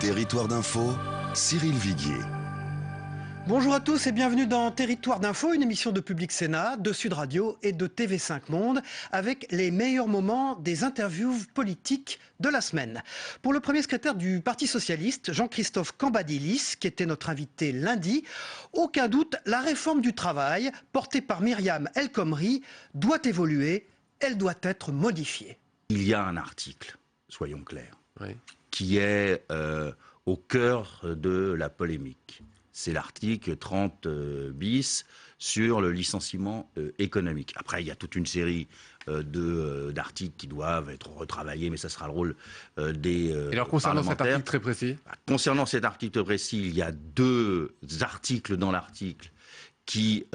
Territoire d'info, Cyril Viguier. Bonjour à tous et bienvenue dans Territoire d'info, une émission de Public Sénat, de Sud Radio et de TV5 Monde, avec les meilleurs moments des interviews politiques de la semaine. Pour le premier secrétaire du Parti Socialiste, Jean-Christophe Cambadélis, qui était notre invité lundi, aucun doute, la réforme du travail, portée par Myriam El Khomri, doit évoluer, elle doit être modifiée. Il y a un article, soyons clairs, Oui. qui est au cœur de la polémique. C'est l'article 30 bis sur le licenciement économique. Après, il y a toute une série d'articles qui doivent être retravaillés, mais ça sera le rôle des Et alors, concernant cet parlementaires. article très précis, Concernant cet article précis, il y a deux articles dans l'article qui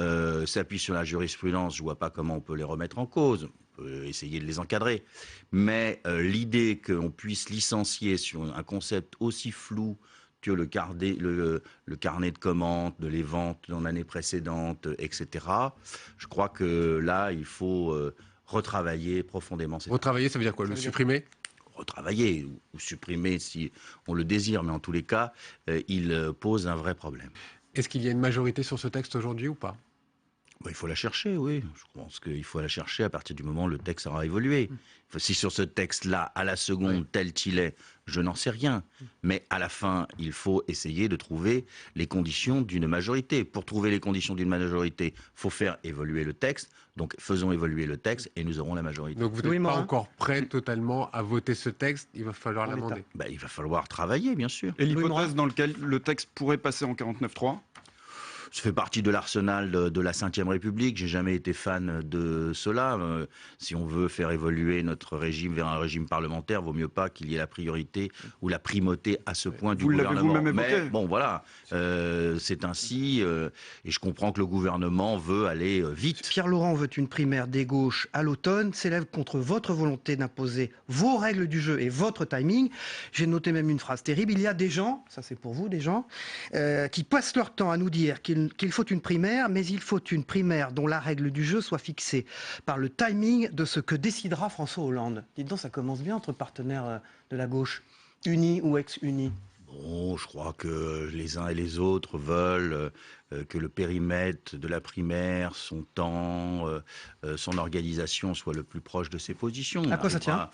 s'appuient sur la jurisprudence. Je ne vois pas comment on peut les remettre en cause. On peut essayer de les encadrer. Mais l'idée qu'on puisse licencier sur un concept aussi flou que le carnet de commandes, de les ventes dans l'année précédente, etc. Je crois que là, il faut retravailler profondément. retravailler, ça veut dire quoi? Le supprimer? Retravailler ou supprimer si on le désire, mais en tous les cas, il pose un vrai problème. Est-ce qu'il y a une majorité sur ce texte aujourd'hui ou pas? Il faut la chercher, oui. Je pense qu'il faut la chercher à partir du moment où le texte aura évolué. Si sur ce texte-là, à la seconde, Oui. tel qu'il est, je n'en sais rien. Mais à la fin, il faut essayer de trouver les conditions d'une majorité. Pour trouver les conditions d'une majorité, il faut faire évoluer le texte. Donc faisons évoluer le texte et nous aurons la majorité. Donc vous n'êtes Oui, pas Morin. encore prêt totalement à voter ce texte, il va falloir En l'amender. Il va falloir travailler, bien sûr. Et Morin. l'hypothèse dans laquelle le texte pourrait passer en 49.3 ? Ça fait partie de l'arsenal de la Ve République. J'ai jamais été fan de cela. Si on veut faire évoluer notre régime vers un régime parlementaire, vaut mieux pas qu'il y ait la priorité ou la primauté à ce point du Vous l'avez gouvernement. vous-même évoqué. Mais bon, voilà, c'est ainsi. Et je comprends que le gouvernement veut aller vite. Pierre Laurent veut une primaire des gauches à l'automne, s'élève contre votre volonté d'imposer vos règles du jeu et votre timing. J'ai noté même une phrase terrible. Il y a des gens, ça c'est pour vous, des gens, qui passent leur temps à nous dire qu'il faut une primaire, mais il faut une primaire dont la règle du jeu soit fixée par le timing de ce que décidera François Hollande. Dites donc, ça commence bien entre partenaires de la gauche, unis ou ex-unis. Bon, je crois que les uns et les autres veulent que le périmètre de la primaire, son temps, son organisation soit le plus proche de ses positions. À quoi ça tient ?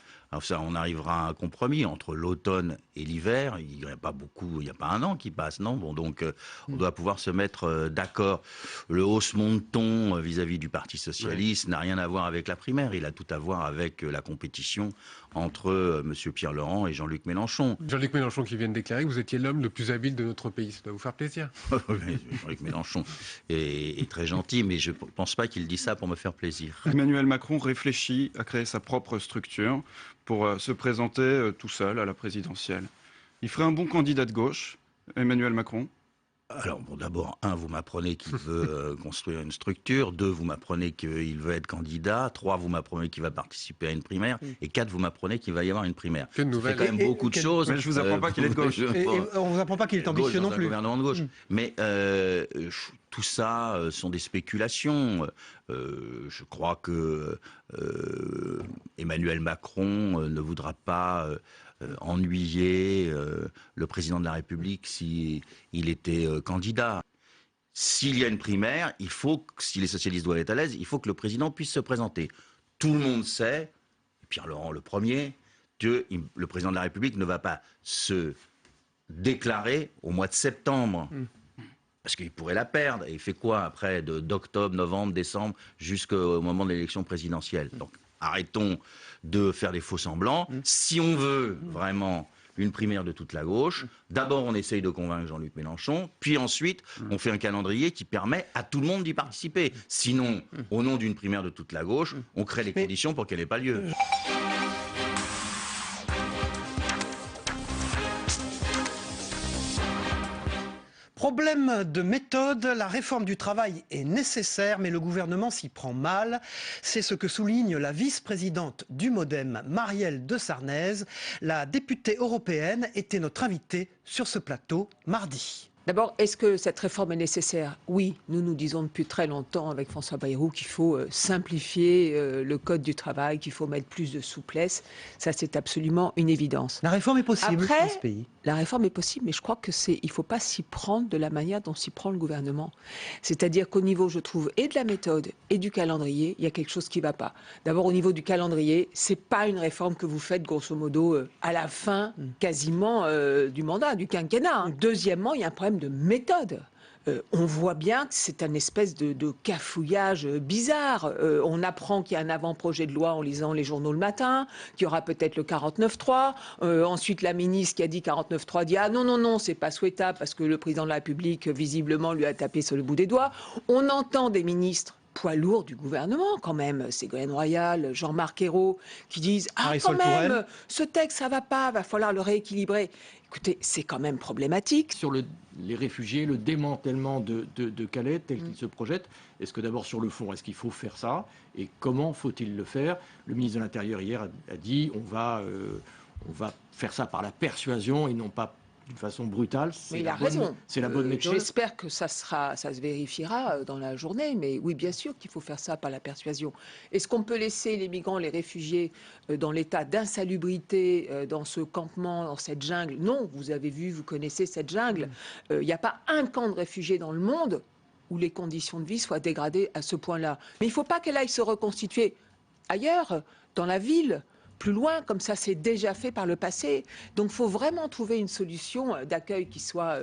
On arrivera à un compromis entre l'automne et l'hiver. Il n'y a pas beaucoup, il n'y a pas un an qui passe, non ? Bon, donc on doit pouvoir se mettre d'accord. Le haussement de ton vis-à-vis du Parti Socialiste n'a rien à voir avec la primaire. Il a tout à voir avec la compétition entre M. Pierre Laurent et Jean-Luc Mélenchon. Jean-Luc Mélenchon qui vient de déclarer que vous étiez l'homme le plus habile de notre pays. Ça doit vous faire plaisir. Jean-Luc Mélenchon est très gentil, mais je ne pense pas qu'il dit ça pour me faire plaisir. Emmanuel Macron réfléchit à créer sa propre structure pour se présenter tout seul à la présidentielle. Il ferait un bon candidat de gauche, Emmanuel Macron. Alors, bon, d'abord, vous m'apprenez qu'il veut construire une structure. 2, vous m'apprenez qu'il veut être candidat. 3, vous m'apprenez qu'il va participer à une primaire. Et 4, vous m'apprenez qu'il va y avoir une primaire. Quelle Ça fait nouvelle. quand même beaucoup de choses. Mais je vous apprends pas qu'il est de gauche. Et on ne vous apprend pas qu'il est ambitieux non dans un plus. gouvernement de gauche. Mais tout ça sont des spéculations. Je crois que Emmanuel Macron ne voudra pas ennuyer le président de la République s'il était candidat. S'il y a une primaire, il faut, si les socialistes doivent être à l'aise, il faut que le président puisse se présenter. Tout le monde sait, et Pierre Laurent le premier, que le président de la République ne va pas se déclarer au mois de septembre. Parce qu'il pourrait la perdre. Et il fait quoi après d'octobre, novembre, décembre, jusqu'au moment de l'élection présidentielle. Donc arrêtons de faire des faux semblants. Si on veut vraiment une primaire de toute la gauche, d'abord on essaye de convaincre Jean-Luc Mélenchon, puis ensuite on fait un calendrier qui permet à tout le monde d'y participer. Sinon, au nom d'une primaire de toute la gauche, on crée les conditions pour qu'elle n'ait pas lieu. Problème de méthode, la réforme du travail est nécessaire, mais le gouvernement s'y prend mal. C'est ce que souligne la vice-présidente du MoDem, Marielle de Sarnez. La députée européenne était notre invitée sur ce plateau mardi. D'abord, est-ce que cette réforme est nécessaire? Oui, nous disons depuis très longtemps avec François Bayrou qu'il faut simplifier le code du travail, qu'il faut mettre plus de souplesse. Ça, c'est absolument une évidence. La réforme est possible Après, dans ce pays. La réforme est possible, mais je crois que il faut pas s'y prendre de la manière dont s'y prend le gouvernement. C'est-à-dire qu'au niveau, je trouve, et de la méthode et du calendrier, il y a quelque chose qui ne va pas. D'abord, au niveau du calendrier, c'est pas une réforme que vous faites grosso modo à la fin quasiment du mandat, du quinquennat, hein. Deuxièmement, il y a un problème de méthode. On voit bien que c'est un espèce de cafouillage bizarre. On apprend qu'il y a un avant-projet de loi en lisant les journaux le matin, qu'il y aura peut-être le 49.3. Ensuite, la ministre qui a dit 49.3 dit « Ah non, c'est pas souhaitable parce que le président de la République, visiblement, lui a tapé sur le bout des doigts. » On entend des ministres poids lourd du gouvernement quand même, Ségolène Royal, Jean-Marc Ayrault, qui disent « Ah quand même, ce texte ça va pas, va falloir le rééquilibrer ». Écoutez, c'est quand même problématique. Sur les réfugiés, le démantèlement de Calais tel qu'il se projette, est-ce que d'abord sur le fond, est-ce qu'il faut faire ça? Et comment faut-il le faire? Le ministre de l'Intérieur hier a dit on va faire ça par la persuasion et non pas d'une façon brutale. Mais il a raison. C'est la bonne méthode. J'espère que ça se vérifiera dans la journée. Mais oui, bien sûr qu'il faut faire ça par la persuasion. Est-ce qu'on peut laisser les migrants, les réfugiés dans l'état d'insalubrité, dans ce campement, dans cette jungle? Non, vous avez vu, vous connaissez cette jungle. Il n'y a pas un camp de réfugiés dans le monde où les conditions de vie soient dégradées à ce point-là. Mais il ne faut pas qu'elle aille se reconstituer ailleurs, dans la ville, plus loin, comme ça c'est déjà fait par le passé. Donc il faut vraiment trouver une solution d'accueil qui soit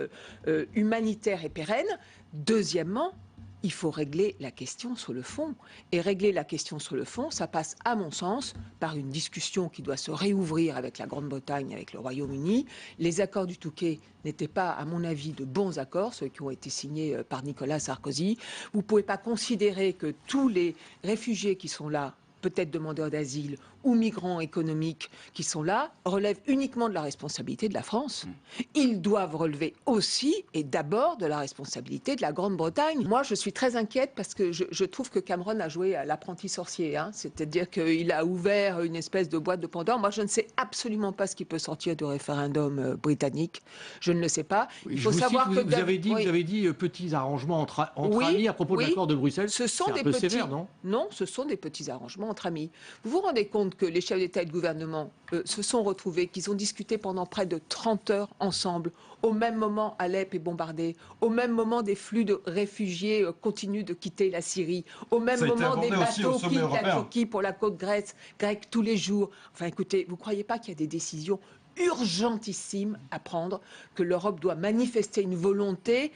humanitaire et pérenne. Deuxièmement, il faut régler la question sur le fond. Et régler la question sur le fond, ça passe, à mon sens, par une discussion qui doit se réouvrir avec la Grande-Bretagne, avec le Royaume-Uni. Les accords du Touquet n'étaient pas, à mon avis, de bons accords, ceux qui ont été signés par Nicolas Sarkozy. Vous ne pouvez pas considérer que tous les réfugiés qui sont là, peut-être demandeurs d'asile ou migrants économiques qui sont là, relèvent uniquement de la responsabilité de la France. Ils doivent relever aussi et d'abord de la responsabilité de la Grande-Bretagne. Moi, je suis très inquiète parce que je trouve que Cameron a joué à l'apprenti sorcier. Hein. C'est-à-dire qu'il a ouvert une espèce de boîte de Pandore. Moi, je ne sais absolument pas ce qui peut sortir du référendum britannique. Je ne le sais pas. Il faut savoir que... Vous avez dit petits arrangements entre amis à propos de l'accord de Bruxelles. Ce sont des petits... sévère, non? Non, ce sont des petits arrangements entre amis. Vous vous rendez compte que les chefs d'État et de gouvernement se sont retrouvés, qu'ils ont discuté pendant près de 30 heures ensemble. Au même moment, Alep est bombardé. Au même moment, des flux de réfugiés continuent de quitter la Syrie. Au même moment, des bateaux quittent la Turquie pour la côte grecque tous les jours. Enfin, écoutez, vous ne croyez pas qu'il y a des décisions urgentissime à prendre, que l'Europe doit manifester une volonté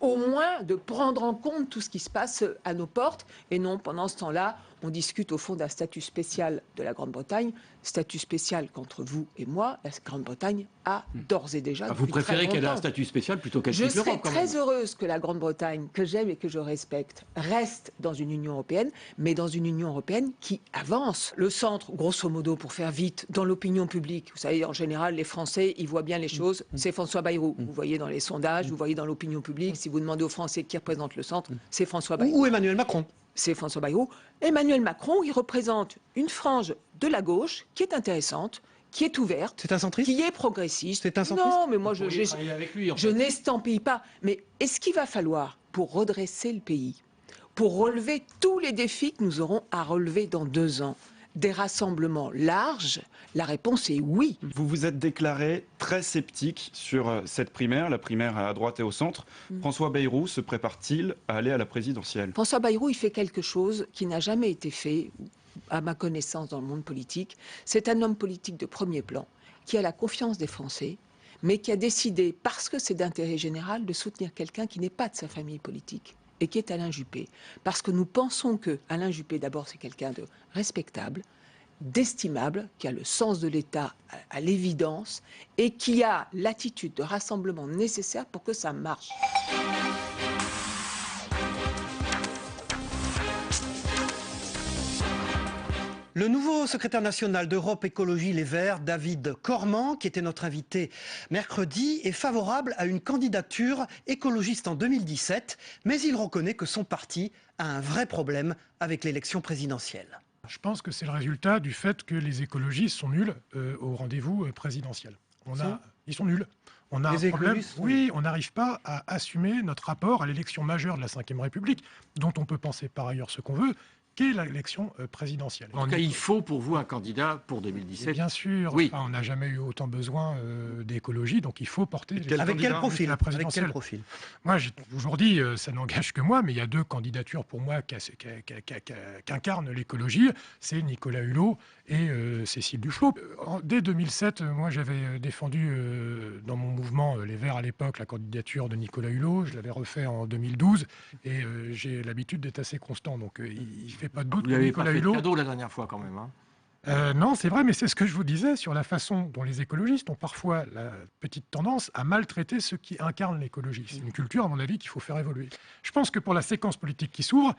au moins de prendre en compte tout ce qui se passe à nos portes, et non, pendant ce temps-là, on discute au fond d'un statut spécial de la Grande-Bretagne, statut spécial qu'entre vous et moi, la Grande-Bretagne a d'ores et déjà. Vous préférez qu'elle ait un statut spécial plutôt qu'elle quitte l'Europe? Je serais très heureuse que la Grande-Bretagne, que j'aime et que je respecte, reste dans une Union européenne, mais dans une Union européenne qui avance. Le centre, grosso modo, pour faire vite, dans l'opinion publique, vous savez, en général, les Français, ils voient bien les choses, c'est François Bayrou. Vous voyez dans les sondages, vous voyez dans l'opinion publique, si vous demandez aux Français qui représente le centre, c'est François Bayrou. Ou Emmanuel Macron. C'est François Bayrou. Emmanuel Macron, il représente une frange de la gauche qui est intéressante, qui est ouverte, c'est un centriste, qui est progressiste. C'est un centriste. Non, mais moi, je n'estampille pas. Mais est-ce qu'il va falloir, pour redresser le pays, pour relever tous les défis que nous aurons à relever dans 2 ans, des rassemblements larges? La réponse est oui. Vous vous êtes déclaré très sceptique sur cette primaire, la primaire à droite et au centre. François Bayrou se prépare-t-il à aller à la présidentielle? François Bayrou, il fait quelque chose qui n'a jamais été fait, à ma connaissance, dans le monde politique. C'est un homme politique de premier plan, qui a la confiance des Français, mais qui a décidé, parce que c'est d'intérêt général, de soutenir quelqu'un qui n'est pas de sa famille politique, et qui est Alain Juppé. Parce que nous pensons que Alain Juppé, d'abord, c'est quelqu'un de respectable, d'estimable, qui a le sens de l'État à l'évidence, et qui a l'attitude de rassemblement nécessaire pour que ça marche. Le nouveau secrétaire national d'Europe Écologie Les Verts, David Cormand, qui était notre invité mercredi, est favorable à une candidature écologiste en 2017, mais il reconnaît que son parti a un vrai problème avec l'élection présidentielle. Je pense que c'est le résultat du fait que les écologistes sont nuls au rendez-vous présidentiel. Ils sont nuls. On a Les un problème. écologistes sont Oui, on n'arrive pas à assumer notre rapport à l'élection majeure de la Ve République, dont on peut penser par ailleurs ce qu'on veut, qu'est l'élection présidentielle. En tout cas, il faut pour vous un candidat pour 2017. Bien sûr, Oui. on n'a jamais eu autant besoin d'écologie, donc il faut porter Avec quel profil la Avec présidentielle. quel profil Moi, j'ai toujours dit, ça n'engage que moi, mais il y a 2 candidatures pour moi qu'incarnent l'écologie. C'est Nicolas Hulot et Cécile Duflot. Dès 2007, moi, j'avais défendu dans mon mouvement Les Verts à l'époque la candidature de Nicolas Hulot. Je l'avais refait en 2012 et j'ai l'habitude d'être assez constant. Donc, il ne fait pas de doute Vous que n'avez pas Nicolas fait de Hulot... cadeau la dernière fois quand même. Hein. Non, c'est vrai, mais c'est ce que je vous disais sur la façon dont les écologistes ont parfois la petite tendance à maltraiter ceux qui incarnent l'écologie. C'est une culture, à mon avis, qu'il faut faire évoluer. Je pense que pour la séquence politique qui s'ouvre,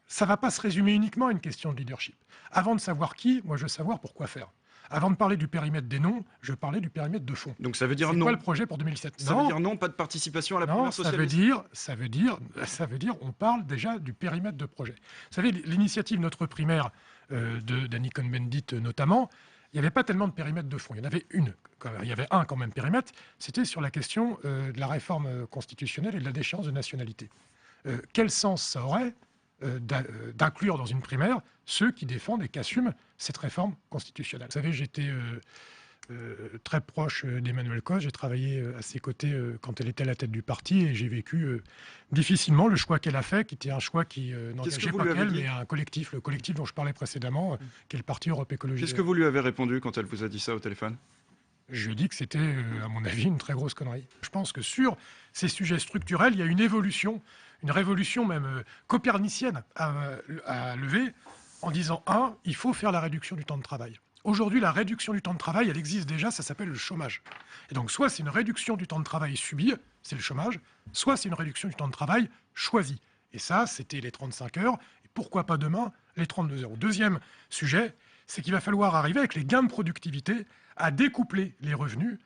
ça ne va pas se résumer uniquement à une question de leadership. Avant de savoir qui, moi je veux savoir pourquoi faire. Avant de parler du périmètre des noms, je parlais du périmètre de fond. Donc ça veut dire C'est non. quoi le projet pour 2007? Ça veut dire non, pas de participation à la Non, primaire ça veut dire, on parle déjà du périmètre de projet. Vous savez, l'initiative Notre Primaire d'Annie Cohn-Bendit notamment, il n'y avait pas tellement de périmètre de fond. Il y en avait il y avait un quand même périmètre, c'était sur la question de la réforme constitutionnelle et de la déchéance de nationalité. Quel sens ça aurait d'inclure dans une primaire ceux qui défendent et qui assument cette réforme constitutionnelle? Vous savez, j'étais très proche d'Emmanuel Cos, j'ai travaillé à ses côtés quand elle était à la tête du parti et j'ai vécu difficilement le choix qu'elle a fait, qui était un choix qui n'engageait pas qu'elle, mais un collectif, le collectif dont je parlais précédemment, qui est le Parti Europe Écologie. Qu'est-ce que vous lui avez répondu quand elle vous a dit ça au téléphone? Je lui ai dit que c'était, à mon avis, une très grosse connerie. Je pense que sur ces sujets structurels, il y a une évolution, une révolution même copernicienne à lever en disant, il faut faire la réduction du temps de travail. Aujourd'hui, la réduction du temps de travail, elle existe déjà, ça s'appelle le chômage. Et donc, soit c'est une réduction du temps de travail subie, c'est le chômage, soit c'est une réduction du temps de travail choisie. Et ça, c'était les 35 heures, et pourquoi pas demain, les 32 heures. Deuxième sujet, c'est qu'il va falloir arriver avec les gains de productivité à découpler les revenus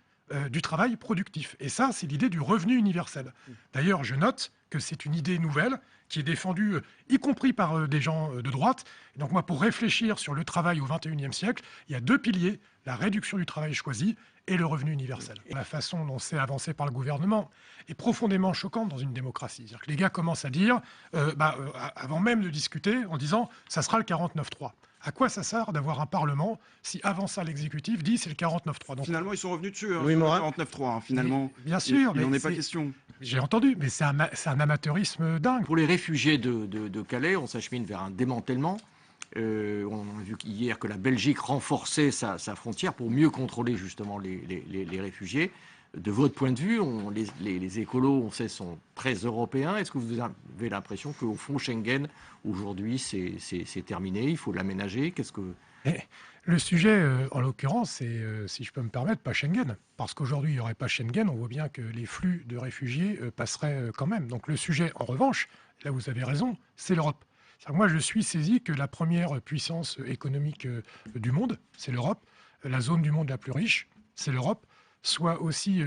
du travail productif. Et ça, c'est l'idée du revenu universel. D'ailleurs, je note que c'est une idée nouvelle qui est défendue, y compris par des gens de droite. Et donc moi, pour réfléchir sur le travail au XXIe siècle, il y a 2 piliers, la réduction du travail choisi et le revenu universel. Et la façon dont c'est avancé par le gouvernement est profondément choquante dans une démocratie. C'est-à-dire que les gars commencent à dire, avant même de discuter, en disant « ça sera le 49.3 ». À quoi ça sert d'avoir un Parlement si avant ça l'exécutif dit c'est le 49.3? Donc, finalement, ils sont revenus dessus, Oui, sur le Morin. 49.3. Finalement, bien sûr, il n'en mais est pas question. J'ai entendu, mais c'est un amateurisme dingue. Pour les réfugiés de Calais, on s'achemine vers un démantèlement. On a vu hier que la Belgique renforçait sa frontière pour mieux contrôler justement les réfugiés. De votre point de vue, les écolos, on sait, sont très européens. Est-ce que vous avez l'impression qu'au fond, Schengen, aujourd'hui, c'est terminé, il faut l'aménager? Qu'est-ce que... Le sujet, en l'occurrence, c'est, si je peux me permettre, pas Schengen. Parce qu'aujourd'hui, il n'y aurait pas Schengen, on voit bien que les flux de réfugiés passeraient quand même. Donc le sujet, en revanche, là vous avez raison, c'est l'Europe. Moi, je suis saisi que la première puissance économique du monde, c'est l'Europe. La zone du monde la plus riche, c'est l'Europe. Soit aussi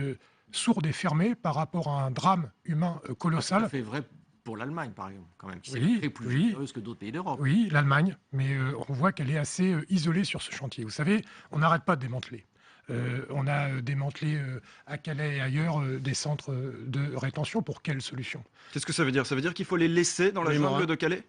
sourde et fermée par rapport à un drame humain colossal. Ça fait vrai pour l'Allemagne, par exemple, quand même, qui Oui, est plus oui. généreuse que d'autres pays d'Europe. Oui, l'Allemagne, mais on voit qu'elle est assez isolée sur ce chantier. Vous savez, on n'arrête pas de démanteler. On a démantelé à Calais et ailleurs des centres de rétention. Pour quelle solution? Qu'est-ce que ça veut dire? Ça veut dire qu'il faut les laisser dans la jungle de Calais?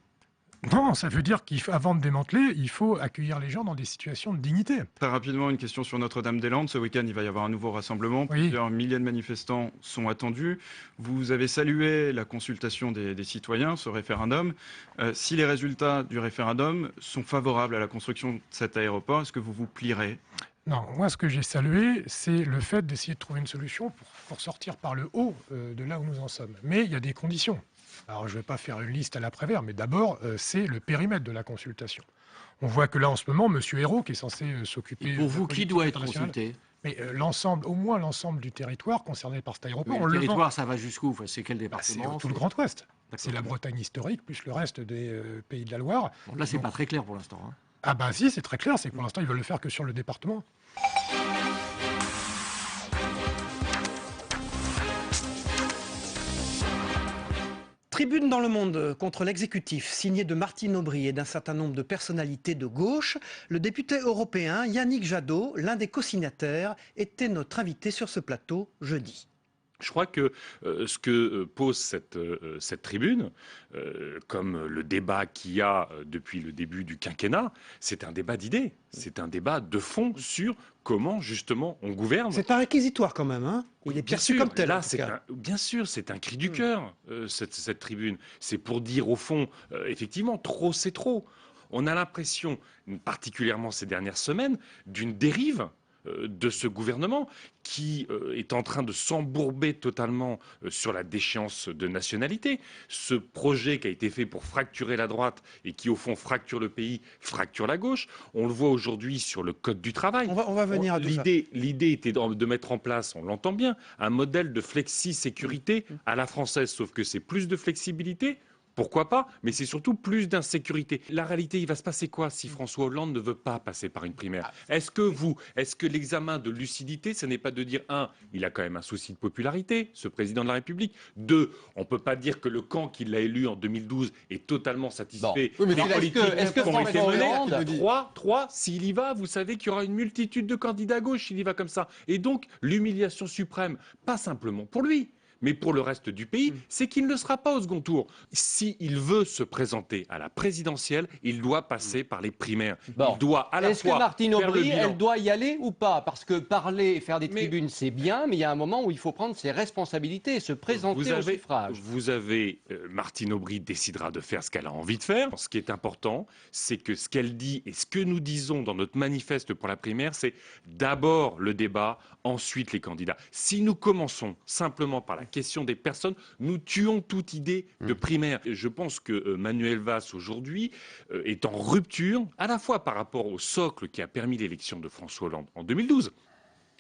Non, ça veut dire qu'avant de démanteler, il faut accueillir les gens dans des situations de dignité. Très rapidement, une question sur Notre-Dame-des-Landes. Ce week-end, il va y avoir un nouveau rassemblement. Oui. Plusieurs milliers de manifestants sont attendus. Vous avez salué la consultation des citoyens, ce référendum. Si les résultats du référendum sont favorables à la construction de cet aéroport, est-ce que vous vous plierez? Non, moi, ce que j'ai salué, c'est le fait d'essayer de trouver une solution pour sortir par le haut de là où nous en sommes. Mais il y a des conditions. Alors, je ne vais pas faire une liste à l'après-vert, mais d'abord, c'est le périmètre de la consultation. On voit que là, en ce moment, M. Hérault, qui est censé s'occuper... Et pour de la vous, qui politique doit être internationale, consulté? Mais au moins l'ensemble du territoire concerné par cet aéroport. Le territoire, ça va jusqu'où? Enfin, c'est quel département? C'est tout le Grand Ouest. C'est la Bretagne historique, plus le reste des pays de la Loire. Bon, là, c'est pas très clair pour l'instant. Hein. Ah bah si, c'est très clair, c'est que pour l'instant, ils veulent le faire que sur le département. Tribune dans le Monde contre l'exécutif, signé de Martine Aubry et d'un certain nombre de personnalités de gauche. Le député européen Yannick Jadot, l'un des co-signataires, était notre invité sur ce plateau jeudi. Je crois que ce que pose cette tribune, comme le débat qu'il y a depuis le début du quinquennat, c'est un débat d'idées, c'est un débat de fond sur comment justement on gouverne. C'est un réquisitoire quand même, hein. Il est perçu comme tel. Là, bien sûr, c'est un cri du cœur, cette tribune. C'est pour dire au fond, effectivement, trop c'est trop. On a l'impression, particulièrement ces dernières semaines, d'une dérive de ce gouvernement qui est en train de s'embourber totalement sur la déchéance de nationalité. Ce projet qui a été fait pour fracturer la droite et qui au fond fracture le pays, fracture la gauche. On le voit aujourd'hui sur le code du travail. On va venir à tout ça. L'idée était de mettre en place, on l'entend bien, un modèle de flexi-sécurité à la française, sauf que c'est plus de flexibilité. Pourquoi pas? Mais c'est surtout plus d'insécurité. La réalité, il va se passer quoi si François Hollande ne veut pas passer par une primaire? Est-ce que l'examen de lucidité, ce n'est pas de dire, un, il a quand même un souci de popularité, ce président de la République. Deux, on ne peut pas dire que le camp qui l'a élu en 2012 est totalement satisfait Oui, mais des politiques qui ont été menées. Trois, s'il y va, vous savez qu'il y aura une multitude de candidats à gauche s'il y va comme ça. Et donc, l'humiliation suprême, pas simplement pour lui, mais pour le reste du pays, c'est qu'il ne sera pas au second tour. S'il veut se présenter à la présidentielle, il doit passer par les primaires. Il doit à la fois Est-ce que Martine Aubry, faire le elle doit y aller ou pas? Parce que parler et faire des tribunes, c'est bien, mais il y a un moment où il faut prendre ses responsabilités et se présenter au suffrage. Vous avez, Martine Aubry décidera de faire ce qu'elle a envie de faire. Ce qui est important, c'est que ce qu'elle dit et ce que nous disons dans notre manifeste pour la primaire, c'est d'abord le débat, ensuite les candidats. Si nous commençons simplement par la question des personnes, nous tuons toute idée de primaire. Et je pense que Manuel Valls aujourd'hui est en rupture, à la fois par rapport au socle qui a permis l'élection de François Hollande en 2012,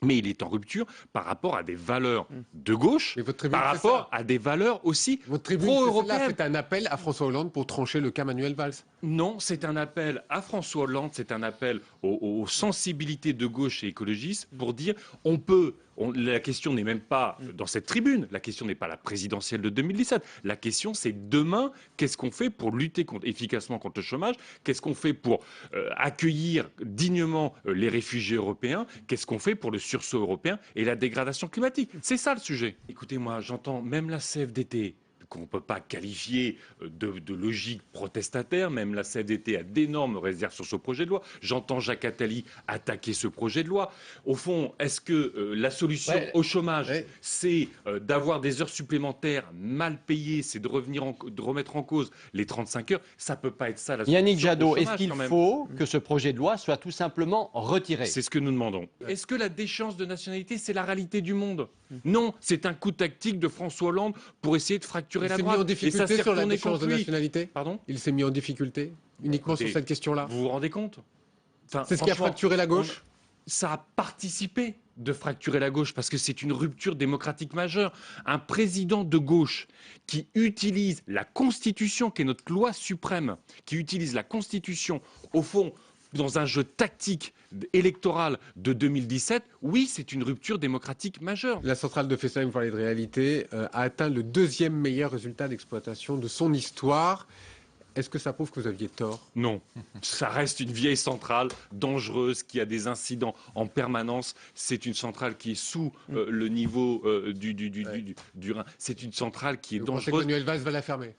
mais il est en rupture par rapport à des valeurs de gauche, par rapport à des valeurs aussi pro-européennes. C'est un appel à François Hollande pour trancher le cas Manuel Valls. Non, c'est un appel à François Hollande, c'est un appel aux sensibilités de gauche et écologistes pour dire la question n'est même pas dans cette tribune, la question n'est pas la présidentielle de 2017, la question c'est demain, qu'est-ce qu'on fait pour lutter efficacement contre le chômage, qu'est-ce qu'on fait pour accueillir dignement les réfugiés européens, qu'est-ce qu'on fait pour le sursaut européen et la dégradation climatique. C'est ça le sujet. Écoutez-moi, j'entends même la CFDT, qu'on ne peut pas qualifier de logique protestataire. Même la CFDT a d'énormes réserves sur ce projet de loi. J'entends Jacques Attali attaquer ce projet de loi. Au fond, est-ce que la solution au chômage, c'est d'avoir des heures supplémentaires mal payées, c'est de remettre en cause les 35 heures? Ça ne peut pas être ça la solution. Yannick Jadot, est-ce qu'il faut que ce projet de loi soit tout simplement retiré? C'est ce que nous demandons. Est-ce que la déchéance de nationalité, c'est la réalité du monde? Non, c'est un coup tactique de François Hollande pour essayer de fracturer la droite. Il s'est mis en difficulté sur la déchéance de nationalité. Pardon? Il s'est mis en difficulté uniquement sur cette question-là. Vous vous rendez compte? C'est ce qui a fracturé la gauche? Ça a participé de fracturer la gauche parce que c'est une rupture démocratique majeure. Un président de gauche qui utilise la Constitution, qui est notre loi suprême, qui utilise la Constitution, au fond, dans un jeu tactique électoral de 2017, oui, c'est une rupture démocratique majeure. La centrale de Fessenheim, vous parlez de réalité, a atteint le 2e meilleur résultat d'exploitation de son histoire. Est-ce que ça prouve que vous aviez tort? Non. Ça reste une vieille centrale dangereuse qui a des incidents en permanence. C'est une centrale qui est sous le niveau du Rhin. C'est une centrale qui est dangereuse. Vous pensez que Manuel Valls va la fermer?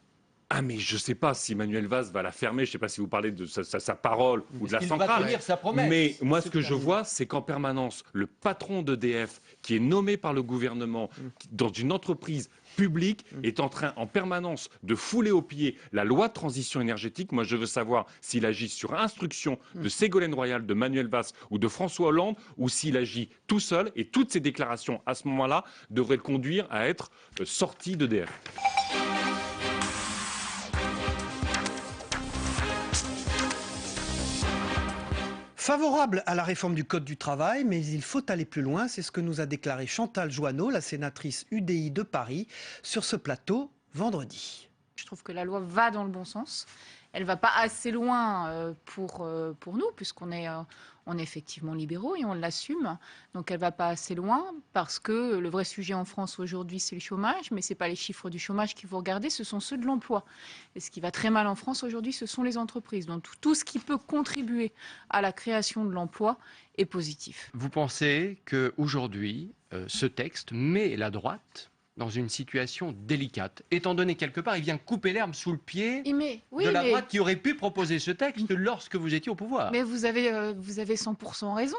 Ah mais je ne sais pas si Manuel Valls va la fermer, je ne sais pas si vous parlez de sa parole ou de la centrale. Va tenir sa promesse. Mais moi ce que je vois, c'est qu'en permanence, le patron d'EDF, qui est nommé par le gouvernement dans une entreprise publique, est en train en permanence de fouler aux pieds la loi de transition énergétique. Moi je veux savoir s'il agit sur instruction de Ségolène Royal, de Manuel Valls ou de François Hollande, ou s'il agit tout seul, et toutes ces déclarations à ce moment-là devraient le conduire à être sorti d'EDF. Favorable à la réforme du Code du travail, mais il faut aller plus loin. C'est ce que nous a déclaré Chantal Joanneau, la sénatrice UDI de Paris, sur ce plateau vendredi. Je trouve que la loi va dans le bon sens. Elle ne va pas assez loin pour nous, puisqu'on est On est effectivement libéraux et on l'assume. Donc elle ne va pas assez loin parce que le vrai sujet en France aujourd'hui, c'est le chômage. Mais ce n'est pas les chiffres du chômage qu'il faut regarder, ce sont ceux de l'emploi. Et ce qui va très mal en France aujourd'hui, ce sont les entreprises. Donc tout ce qui peut contribuer à la création de l'emploi est positif. Vous pensez qu'aujourd'hui, ce texte met la droite dans une situation délicate, étant donné quelque part, il vient couper l'herbe sous le pied de la droite qui aurait pu proposer ce texte lorsque vous étiez au pouvoir. Mais vous avez 100% raison.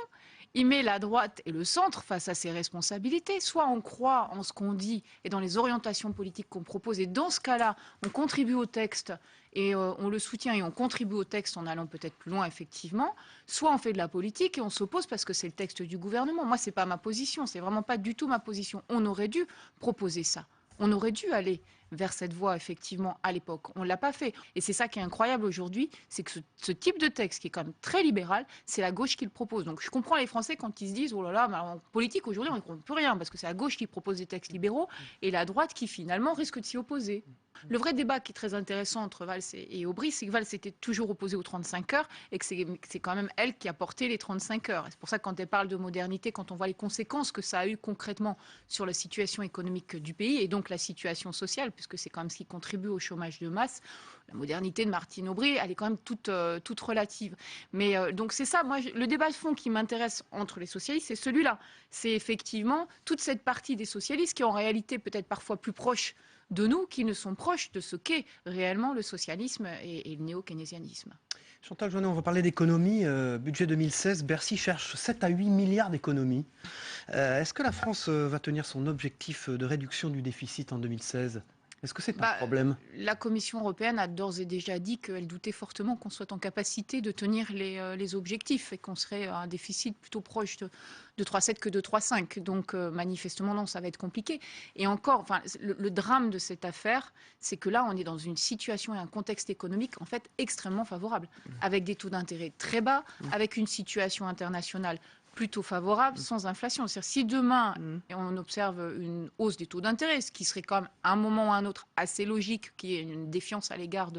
Il met la droite et le centre face à ses responsabilités. Soit on croit en ce qu'on dit et dans les orientations politiques qu'on propose, et dans ce cas-là, on contribue au texte et on le soutient et on contribue au texte en allant peut-être plus loin, effectivement. Soit on fait de la politique et on s'oppose parce que c'est le texte du gouvernement. Moi, c'est pas ma position, c'est vraiment pas du tout ma position. On aurait dû proposer ça. On aurait dû aller vers cette voie, effectivement, à l'époque. On ne l'a pas fait. Et c'est ça qui est incroyable aujourd'hui, c'est que ce type de texte, qui est quand même très libéral, c'est la gauche qui le propose. Donc je comprends les Français quand ils se disent « Oh là là, mais en politique, aujourd'hui, on ne comprend plus rien », parce que c'est la gauche qui propose des textes libéraux et la droite qui, finalement, risque de s'y opposer. Le vrai débat qui est très intéressant entre Valls et Aubry, c'est que Valls s'était toujours opposé aux 35 heures et que c'est quand même elle qui a porté les 35 heures. C'est pour ça que quand elle parle de modernité, quand on voit les conséquences que ça a eu concrètement sur la situation économique du pays et donc la situation sociale, puisque c'est quand même ce qui contribue au chômage de masse, la modernité de Martine Aubry, elle est quand même toute relative. Mais donc c'est ça, moi, le débat de fond qui m'intéresse entre les socialistes, c'est celui-là. C'est effectivement toute cette partie des socialistes qui en réalité peut-être parfois plus proche de nous, qui ne sont proches de ce qu'est réellement le socialisme et le néo-keynésianisme. Chantal Jouannet, on va parler d'économie. Budget 2016, Bercy cherche 7 à 8 milliards d'économies. Est-ce que la France va tenir son objectif de réduction du déficit en 2016 ? Est-ce que c'est un problème ? La Commission européenne a d'ores et déjà dit qu'elle doutait fortement qu'on soit en capacité de tenir les objectifs et qu'on serait à un déficit plutôt proche de 3,7 que de 3,5. Donc manifestement, non, ça va être compliqué. Et encore, enfin, le drame de cette affaire, c'est que là, on est dans une situation et un contexte économique en fait extrêmement favorable, avec des taux d'intérêt très bas, avec une situation internationale plutôt favorable, sans inflation. C'est-à-dire si demain, on observe une hausse des taux d'intérêt, ce qui serait quand même à un moment ou à un autre assez logique, qui est une défiance à l'égard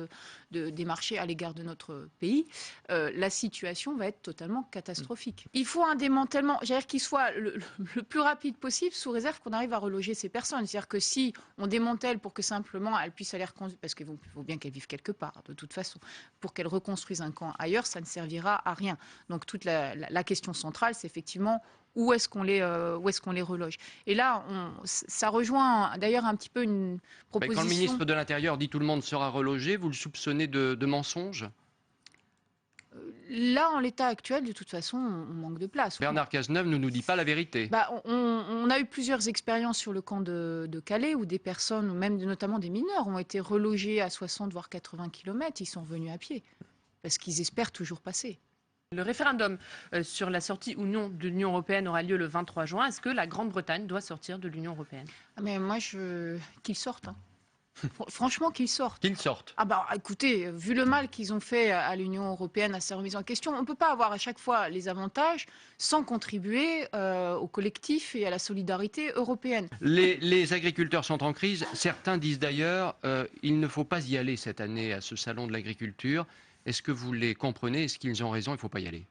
des marchés, à l'égard de notre pays, la situation va être totalement catastrophique. Il faut un démantèlement, j'allais qu'il soit le plus rapide possible, sous réserve qu'on arrive à reloger ces personnes. C'est-à-dire que si on démantèle pour que simplement elles puissent aller reconstruire, parce qu'il faut bien qu'elles vivent quelque part, de toute façon, pour qu'elles reconstruisent un camp ailleurs, ça ne servira à rien. Donc toute la question centrale, c'est effectivement où est-ce qu'on les reloge. Et là, ça rejoint d'ailleurs un petit peu une proposition... Quand le ministre de l'Intérieur dit tout le monde sera relogé, vous le soupçonnez de mensonge ? Là, en l'état actuel, de toute façon, on manque de place. Bernard Cazeneuve ne nous dit pas la vérité. On a eu plusieurs expériences sur le camp de Calais où des personnes, même notamment des mineurs, ont été relogés à 60 voire 80 km. Ils sont revenus à pied parce qu'ils espèrent toujours passer. Le référendum sur la sortie ou non de l'Union européenne aura lieu le 23 juin. Est-ce que la Grande-Bretagne doit sortir de l'Union européenne ? Mais moi, qu'ils sortent. Franchement, qu'ils sortent. Qu'ils sortent. Écoutez, vu le mal qu'ils ont fait à l'Union européenne, à sa remise en question, on ne peut pas avoir à chaque fois les avantages sans contribuer au collectif et à la solidarité européenne. Les agriculteurs sont en crise. Certains disent d'ailleurs il ne faut pas y aller cette année à ce salon de l'agriculture. Est-ce que vous les comprenez? Est-ce qu'ils ont raison? Il ne faut pas y aller.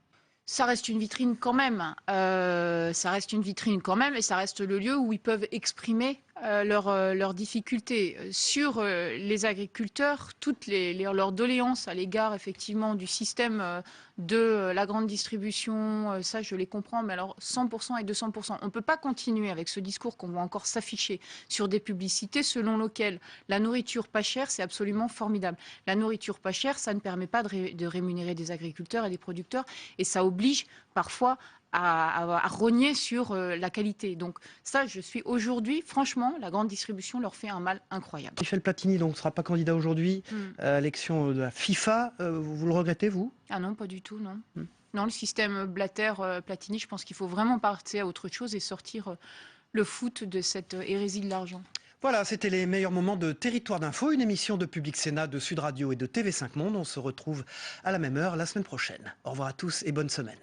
Ça reste une vitrine quand même. Et ça reste le lieu où ils peuvent exprimer leurs difficultés. Sur les agriculteurs, toutes leurs doléances à l'égard effectivement du système de la grande distribution, ça je les comprends, mais alors 100% et 200%. On ne peut pas continuer avec ce discours qu'on voit encore s'afficher sur des publicités selon lesquelles la nourriture pas chère, c'est absolument formidable. La nourriture pas chère, ça ne permet pas de rémunérer des agriculteurs et des producteurs, et ça oblige parfois à rogner sur la qualité. Donc ça, je suis aujourd'hui, franchement, la grande distribution leur fait un mal incroyable. Michel Platini donc ne sera pas candidat aujourd'hui à l'élection de la FIFA. Vous le regrettez, vous? Ah non, pas du tout, non. Non, le système Blatter-Platini, je pense qu'il faut vraiment passer à autre chose et sortir le foot de cette hérésie de l'argent. Voilà, c'était les meilleurs moments de Territoire d'Info, une émission de Public Sénat, de Sud Radio et de TV5 Monde. On se retrouve à la même heure la semaine prochaine. Au revoir à tous et bonne semaine.